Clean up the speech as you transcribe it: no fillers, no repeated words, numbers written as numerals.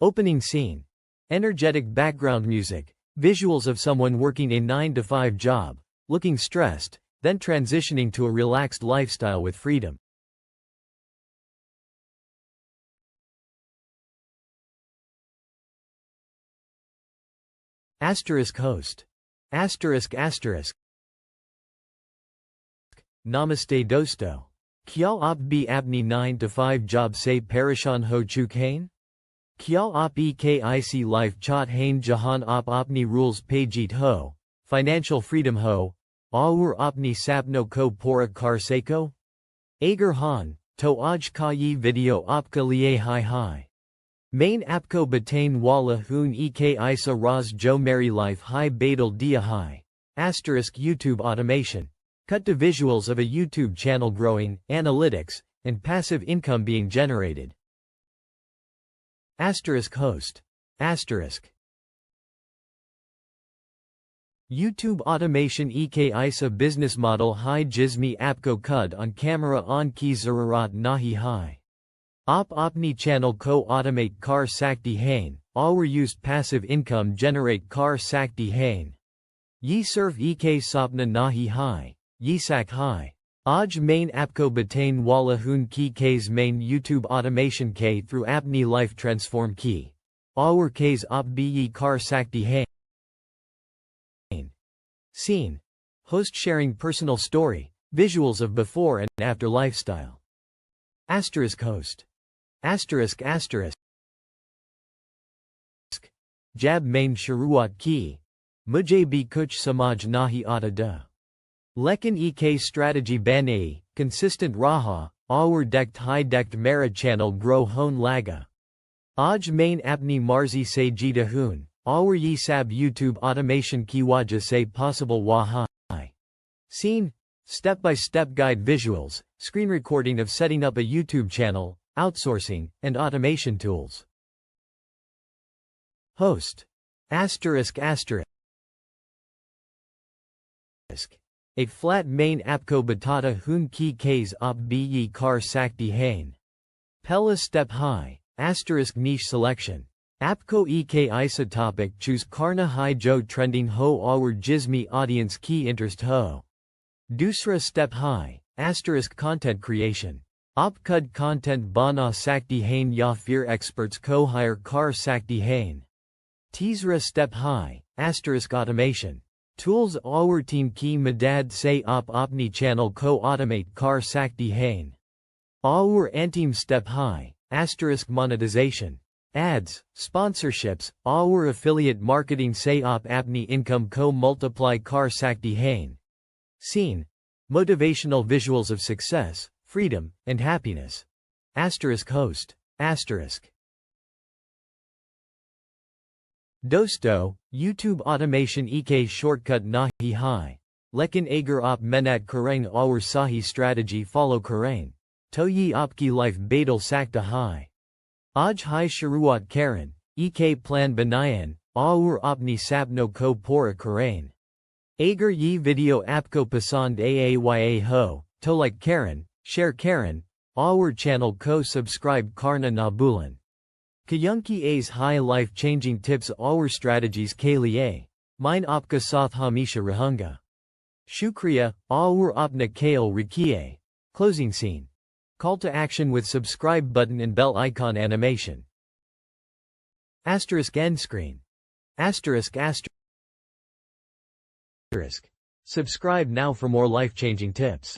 Opening scene. Energetic background music. Visuals of someone working a 9-to-5 job, looking stressed, then transitioning to a relaxed lifestyle with freedom. Asterisk host. Asterisk asterisk. Namaste dosto. Kya aap bhi apni 9-to-5 job se pareshan ho chuke hain? Kya aap ek life chat hain jahan aap apni rules pe jeet ho, financial freedom ho, aur apni sapno ko pura kar seko? Agar han, to aaj ka ye video aapka liye hi. Main apko batain wala hoon ek isa raz jo meri life hi badal dia hi. Asterisk YouTube automation. Cut to visuals of a YouTube channel growing, analytics, and passive income being generated. Asterisk host. Asterisk. YouTube automation ek isa business model hi jismi apko cud on camera on ki zarurat nahi hi. Aap apni channel ko automate kar sakti hain, aur use passive income generate kar sakti hain. Ye serve ek sapna nahi hi. Ye sak hi. Aaj main apko batain wala hoon ki k's main YouTube automation k through apni life transform ki. Aur k's aap ye kar sakti hain. Scene. Host sharing personal story, visuals of before and after lifestyle. Asterisk host. Asterisk asterisk. Jab main shuruat ki. Mujhe bhi kuch samaj nahi aata da. Lekin ek strategy banai, consistent raha, aur dekt high dekt mera channel grow hone laga. Aaj main apni marzi se jeeta hoon, aur ye sab YouTube automation ki wajah se possible wa hai. Scene. Step-by-step guide visuals, screen recording of setting up a YouTube channel, outsourcing, and automation tools. Host. Asterisk asterisk. A flat main apko batata hoon ki k's op be kar sakti hain. Pella step high. Asterisk niche selection. Apko ek isa topic choose karna hai jo trending ho aur jismi audience ki interest ho. Dusra step high. Asterisk content creation. Op kud content bana sakti hain ya fir experts ko hire kar sakti hain. Teesra step high. Asterisk automation. Tools aur team ki madad se op apni channel ko automate kar sakti hain. Aur anteam step high. Asterisk monetization. Ads, sponsorships, aur affiliate marketing se op apni income ko multiply kar sakti hain. Scene. Motivational visuals of success, freedom, and happiness. Asterisk host. Asterisk. Dosto, YouTube automation ek shortcut nahi hai. Lekin agar op menat karain aur sahi strategy follow karain. To ye opki life badal sakta hai. Aaj hai shuruat karan, ek plan banayan, aur opni sapno ko pura karain. Agar ye video apko pasand aaya ho, to like karan, share karan, aur channel ko subscribe karna na bulan. Kayunki a's high life-changing tips aur strategies ke liye. Mine opka sath hamisha rahunga. Shukriya, aur apna kale rakiye. Closing scene. Call to action with subscribe button and bell icon animation. Asterisk end screen. Asterisk asterisk. Subscribe now for more life-changing tips.